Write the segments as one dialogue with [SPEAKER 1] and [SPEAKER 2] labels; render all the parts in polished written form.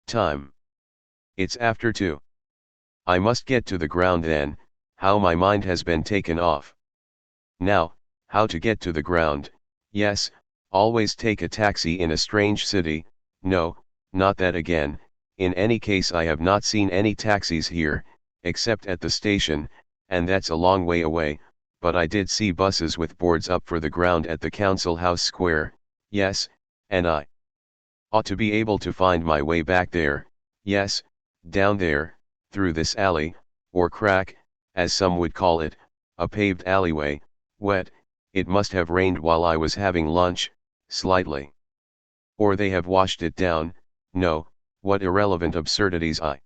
[SPEAKER 1] Time. It's after 2. I must get to the ground then, how my mind has been taken off. Now, how to get to the ground? Yes, always take a taxi in a strange city. No, not that again. In any case I have not seen any taxis here, except at the station, and that's a long way away, but I did see buses with boards up for the ground at the Council House Square. Yes, and I ought to be able to find my way back there. Yes, down there, through this alley, or crack, as some would call it, a paved alleyway, wet. It must have rained while I was having lunch, slightly. Or they have washed it down. No, what irrelevant absurdities I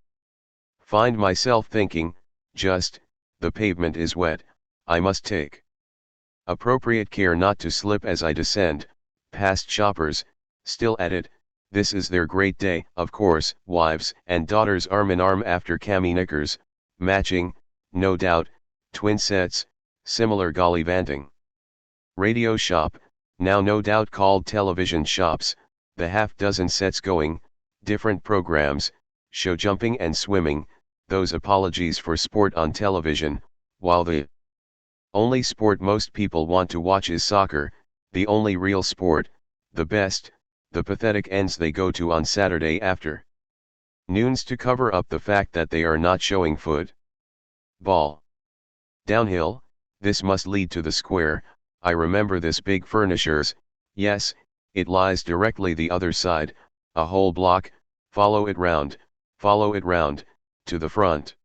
[SPEAKER 1] find myself thinking. Just, the pavement is wet, I must take appropriate care not to slip as I descend, past shoppers, still at it. This is their great day, of course, wives and daughters arm in arm after cami knickers, matching, no doubt, twin sets, similar gollyvanting. Radio shop, now no doubt called television shops, the half-dozen sets going, different programs, show jumping and swimming, those apologies for sport on television, while the only sport most people want to watch is soccer, the only real sport, the best, the pathetic ends they go to on Saturday after noons to cover up the fact that they are not showing football. Downhill, this must lead to the square. I remember this big furnishers. Yes, it lies directly the other side, a whole block. Follow it round, to the front.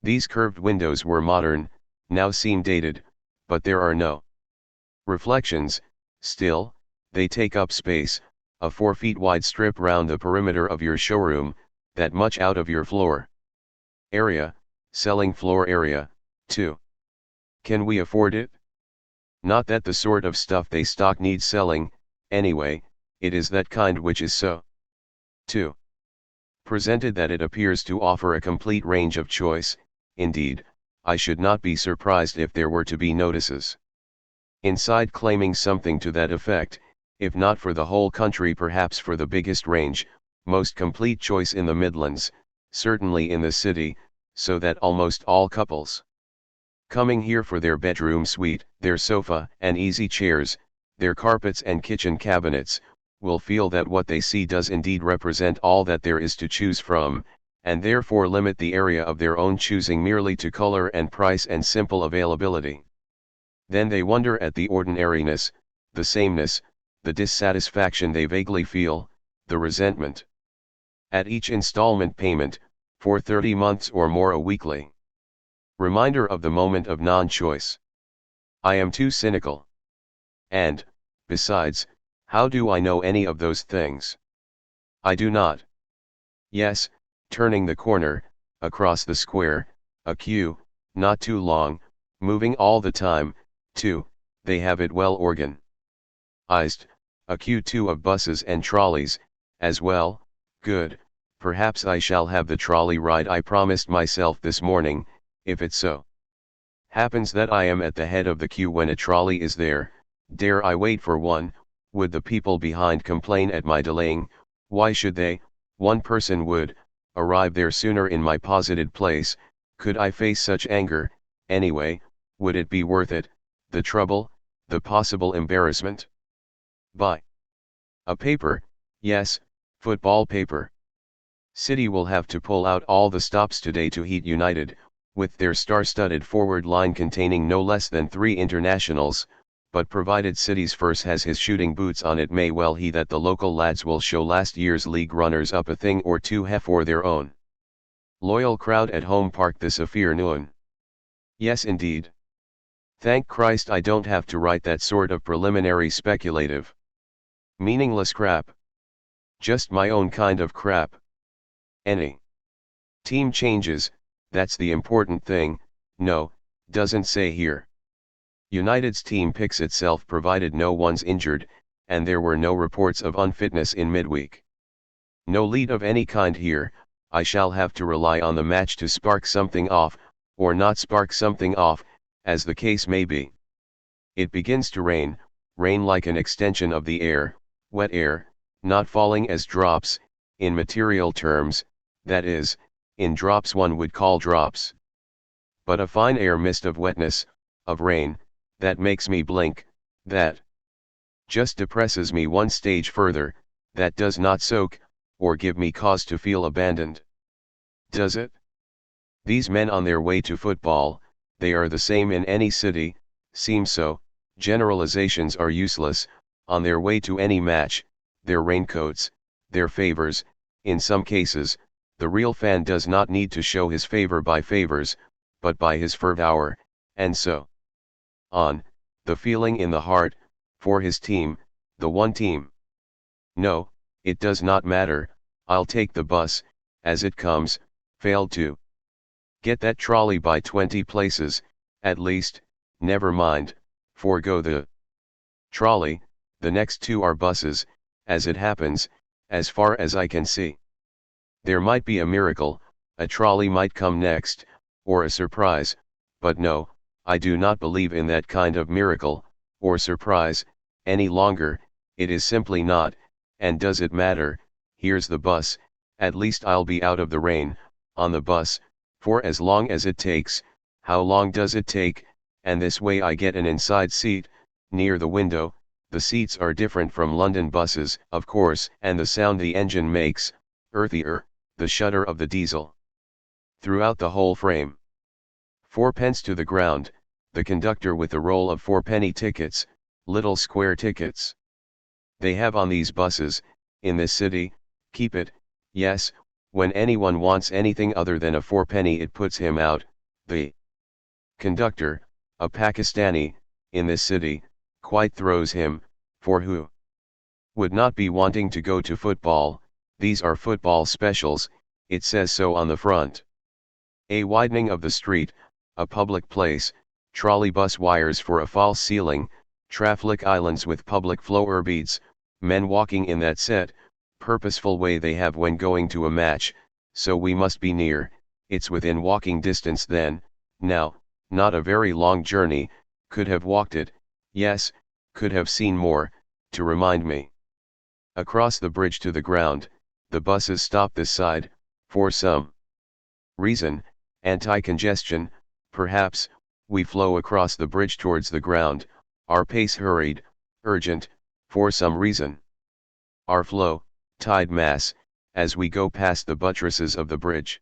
[SPEAKER 1] These curved windows were modern, now seem dated, but there are no reflections. Still, they take up space, a 4 feet wide strip round the perimeter of your showroom, that much out of your floor area, selling floor area, too. Can we afford it? Not that the sort of stuff they stock needs selling, anyway. It is that kind which is so too presented that it appears to offer a complete range of choice. Indeed, I should not be surprised if there were to be notices inside claiming something to that effect, if not for the whole country perhaps for the biggest range, most complete choice in the Midlands, certainly in the city, so that almost all couples coming here for their bedroom suite, their sofa and easy chairs, their carpets and kitchen cabinets, will feel that what they see does indeed represent all that there is to choose from, and therefore limit the area of their own choosing merely to color and price and simple availability. Then they wonder at the ordinariness, the sameness, the dissatisfaction they vaguely feel, the resentment at each installment payment, for 30 months or more a weekly reminder of the moment of non-choice. I am too cynical. And, besides, how do I know any of those things? I do not. Yes, turning the corner, across the square, a queue, not too long, moving all the time, too, they have it well organized, a queue too of buses and trolleys, as well. Good, perhaps I shall have the trolley ride I promised myself this morning, if it so happens that I am at the head of the queue when a trolley is there. Dare I wait for one? Would the people behind complain at my delaying? Why should they? One person would arrive there sooner in my posited place. Could I face such anger? Anyway, would it be worth it? The trouble, the possible embarrassment? Buy a paper, yes, football paper. City will have to pull out all the stops today to heat United, with their star-studded forward line containing no less than 3 internationals, but provided City's first has his shooting boots on, it may well he that the local lads will show last year's league runners-up a thing or two for their own loyal crowd at home park this afternoon. Yes indeed. Thank Christ I don't have to write that sort of preliminary speculative, meaningless crap. Just my own kind of crap. Any team changes, that's the important thing. No, doesn't say here. United's team picks itself provided no one's injured, and there were no reports of unfitness in midweek. No lead of any kind here. I shall have to rely on the match to spark something off, or not spark something off, as the case may be. It begins to rain, rain like an extension of the air, wet air, not falling as drops, in material terms, that is, in drops one would call drops. But a fine air mist of wetness, of rain, that makes me blink, that just depresses me one stage further, that does not soak, or give me cause to feel abandoned. Does it? These men on their way to football, they are the same in any city, seem so, generalizations are useless, on their way to any match, their raincoats, their favors, in some cases, the real fan does not need to show his favor by favors, but by his fervor, and so on, the feeling in the heart, for his team, the one team. No, it does not matter, I'll take the bus, as it comes, failed to get that trolley by 20 places, at least, never mind, forego the trolley, the next two are buses, as it happens, as far as I can see. There might be a miracle, a trolley might come next, or a surprise, but no, I do not believe in that kind of miracle, or surprise, any longer, it is simply not, and does it matter, here's the bus, at least I'll be out of the rain, on the bus, for as long as it takes, how long does it take, and this way I get an inside seat, near the window, the seats are different from London buses, of course, and the sound the engine makes, earthier, the shudder of the diesel. Throughout the whole frame. 4p to the ground, the conductor with the roll of 4-penny tickets, little square tickets. They have on these buses, in this city, keep it, yes, when anyone wants anything other than a 4-penny it puts him out, the conductor, a Pakistani, in this city, quite throws him, for who would not be wanting to go to football, these are football specials, it says so on the front. A widening of the street, a public place, trolley bus wires for a false ceiling, traffic islands with public flower beads, men walking in that set, purposeful way they have when going to a match, so we must be near, it's within walking distance then, now, not a very long journey, could have walked it, yes, could have seen more, to remind me. Across the bridge to the ground, the buses stop this side, for some reason, anti-congestion, perhaps, we flow across the bridge towards the ground, our pace hurried, urgent, for some reason. Our flow, tide mass, as we go past the buttresses of the bridge.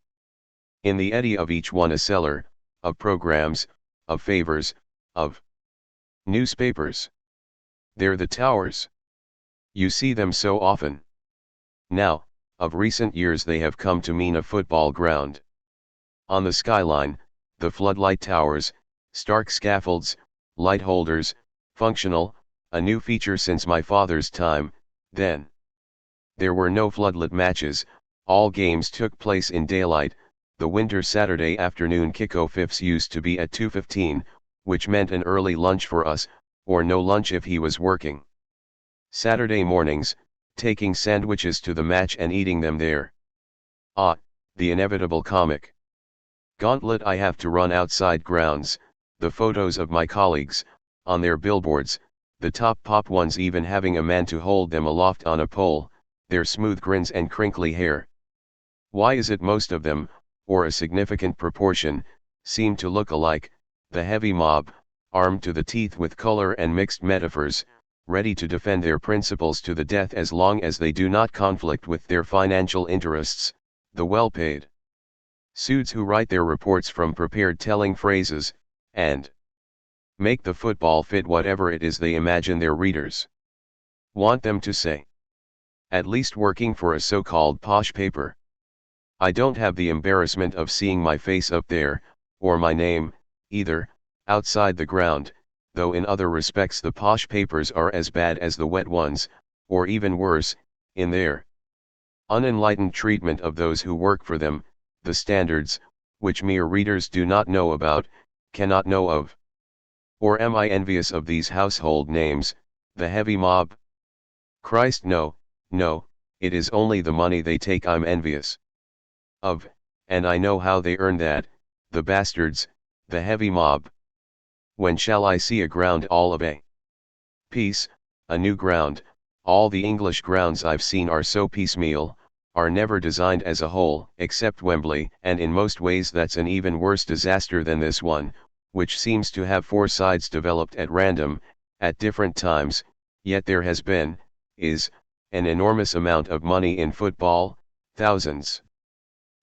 [SPEAKER 1] In the eddy of each one a seller, of programs, of favors, of newspapers. They're the towers. You see them so often. Now, of recent years they have come to mean a football ground. On the skyline, the floodlight towers, stark scaffolds, light holders, functional, a new feature since my father's time, then. There were no floodlit matches, all games took place in daylight, the winter Saturday afternoon kickoffs used to be at 2:15, which meant an early lunch for us, or no lunch if he was working. Saturday mornings, taking sandwiches to the match and eating them there. Ah, the inevitable comic gauntlet I have to run outside grounds, the photos of my colleagues, on their billboards, the top pop ones even having a man to hold them aloft on a pole, their smooth grins and crinkly hair. Why is it most of them, or a significant proportion, seem to look alike, the heavy mob, armed to the teeth with color and mixed metaphors, ready to defend their principles to the death as long as they do not conflict with their financial interests, the well-paid suits who write their reports from prepared telling phrases, and make the football fit whatever it is they imagine their readers want them to say. At least working for a so-called posh paper. I don't have the embarrassment of seeing my face up there, or my name, either, outside the ground, though in other respects the posh papers are as bad as the wet ones, or even worse, in their unenlightened treatment of those who work for them, the standards, which mere readers do not know about, cannot know of. Or am I envious of these household names, the heavy mob? Christ no, no, it is only the money they take I'm envious of, and I know how they earn that, the bastards, the heavy mob. When shall I see a ground all of a piece, a new ground? All the English grounds I've seen are so piecemeal, are never designed as a whole, except Wembley, and in most ways that's an even worse disaster than this one, which seems to have four sides developed at random, at different times, yet there has been, is, an enormous amount of money in football, thousands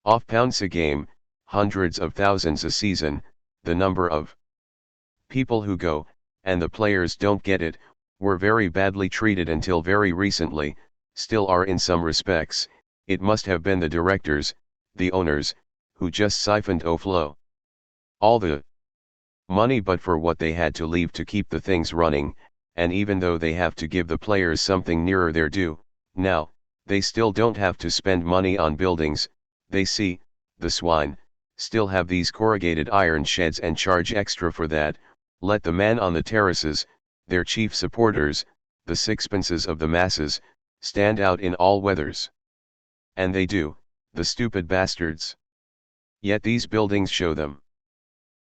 [SPEAKER 1] of pounds a game, hundreds of thousands a season, the number of people who go, and the players don't get it, were very badly treated until very recently, still are in some respects. It must have been the directors, the owners, who just siphoned offlow all the money but for what they had to leave to keep the things running, and even though they have to give the players something nearer their due, now, they still don't have to spend money on buildings, they see, the swine, still have these corrugated iron sheds and charge extra for that, let the man on the terraces, their chief supporters, the sixpences of the masses, stand out in all weathers. And they do, the stupid bastards. Yet these buildings show them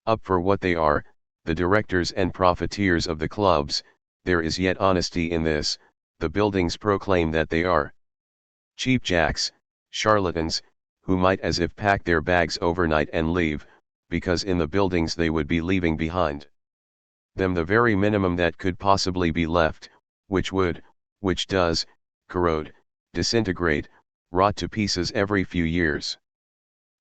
[SPEAKER 1] up for what they are, the directors and profiteers of the clubs. There is yet honesty in this, the buildings proclaim that they are cheap jacks, charlatans, who might as if pack their bags overnight and leave, because in the buildings they would be leaving behind them the very minimum that could possibly be left, which does, corrode, disintegrate, rot to pieces every few years.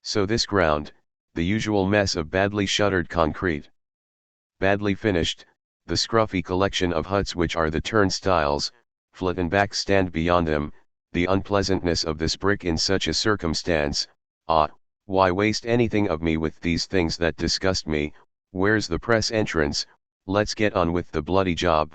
[SPEAKER 1] So this ground, the usual mess of badly shuttered concrete, badly finished, the scruffy collection of huts which are the turnstiles, flattened back stand beyond them, the unpleasantness of this brick in such a circumstance, why waste anything of me with these things that disgust me, where's the press entrance, let's get on with the bloody job.